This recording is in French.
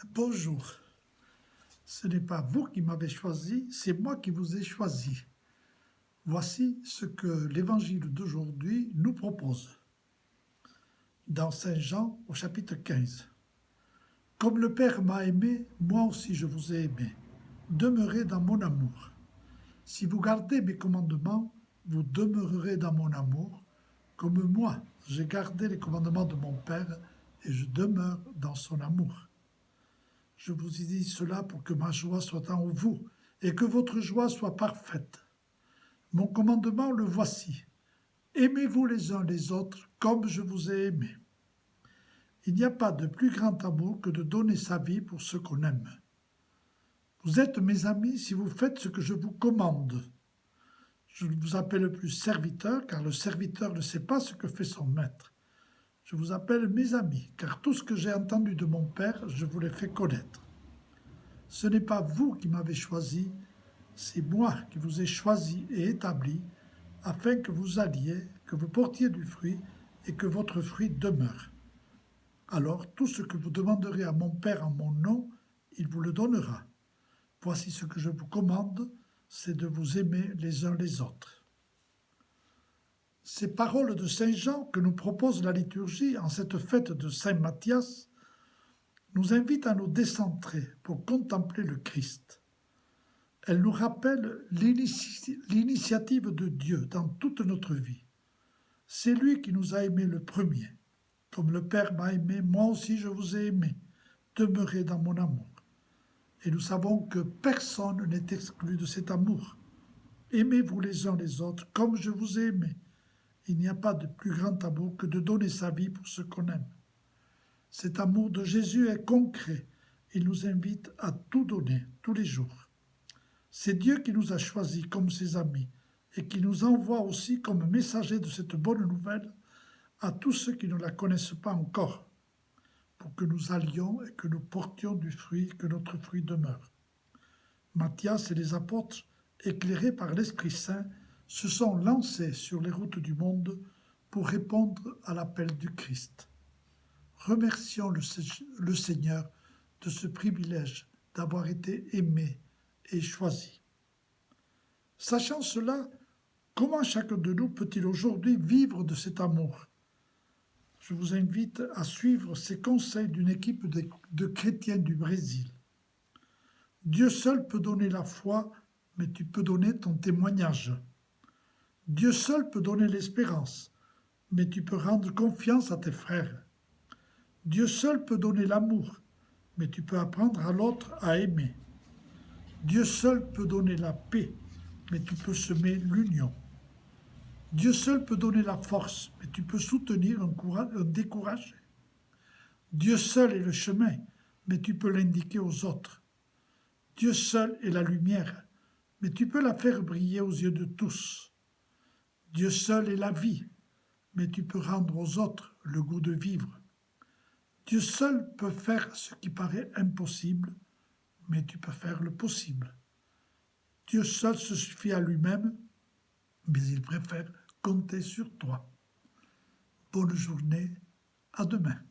Bonjour, ce n'est pas vous qui m'avez choisi, c'est moi qui vous ai choisi. Voici ce que l'Évangile d'aujourd'hui nous propose. Dans Saint Jean au chapitre 15. Comme le Père m'a aimé, moi aussi je vous ai aimé. Demeurez dans mon amour. Si vous gardez mes commandements, vous demeurerez dans mon amour, comme moi j'ai gardé les commandements de mon Père et je demeure dans son amour. Je vous ai dit cela pour que ma joie soit en vous et que votre joie soit parfaite. Mon commandement, le voici. Aimez-vous les uns les autres comme je vous ai aimé. Il n'y a pas de plus grand amour que de donner sa vie pour ceux qu'on aime. Vous êtes mes amis si vous faites ce que je vous commande. Je ne vous appelle plus serviteur, car le serviteur ne sait pas ce que fait son maître. Je vous appelle mes amis, car tout ce que j'ai entendu de mon Père, je vous l'ai fait connaître. Ce n'est pas vous qui m'avez choisi, c'est moi qui vous ai choisi et établi, afin que vous alliez, que vous portiez du fruit et que votre fruit demeure. Alors tout ce que vous demanderez à mon Père en mon nom, il vous le donnera. Voici ce que je vous commande, c'est de vous aimer les uns les autres. Ces paroles de Saint Jean que nous propose la liturgie en cette fête de Saint Matthias nous invitent à nous décentrer pour contempler le Christ. Elle nous rappelle l'initiative de Dieu dans toute notre vie. C'est lui qui nous a aimés le premier. Comme le Père m'a aimé, moi aussi je vous ai aimé. Demeurez dans mon amour. Et nous savons que personne n'est exclu de cet amour. Aimez-vous les uns les autres comme je vous ai aimé. Il n'y a pas de plus grand amour que de donner sa vie pour ce qu'on aime. Cet amour de Jésus est concret. Il nous invite à tout donner tous les jours. C'est Dieu qui nous a choisis comme ses amis et qui nous envoie aussi comme messagers de cette bonne nouvelle à tous ceux qui ne la connaissent pas encore, pour que nous allions et que nous portions du fruit, que notre fruit demeure. Matthias et les apôtres, éclairés par l'Esprit Saint, se sont lancés sur les routes du monde pour répondre à l'appel du Christ. Remercions le Seigneur de ce privilège d'avoir été aimé et choisi. Sachant cela, comment chacun de nous peut-il aujourd'hui vivre de cet amour? Je vous invite à suivre ces conseils d'une équipe de chrétiens du Brésil. Dieu seul peut donner la foi, mais tu peux donner ton témoignage. Dieu seul peut donner l'espérance, mais tu peux rendre confiance à tes frères. Dieu seul peut donner l'amour, mais tu peux apprendre à l'autre à aimer. Dieu seul peut donner la paix, mais tu peux semer l'union. Dieu seul peut donner la force, mais tu peux soutenir un découragé. Dieu seul est le chemin, mais tu peux l'indiquer aux autres. Dieu seul est la lumière, mais tu peux la faire briller aux yeux de tous. Dieu seul est la vie, mais tu peux rendre aux autres le goût de vivre. Dieu seul peut faire ce qui paraît impossible, mais tu peux faire le possible. Dieu seul se suffit à lui-même, mais il préfère compter sur toi. Bonne journée, à demain.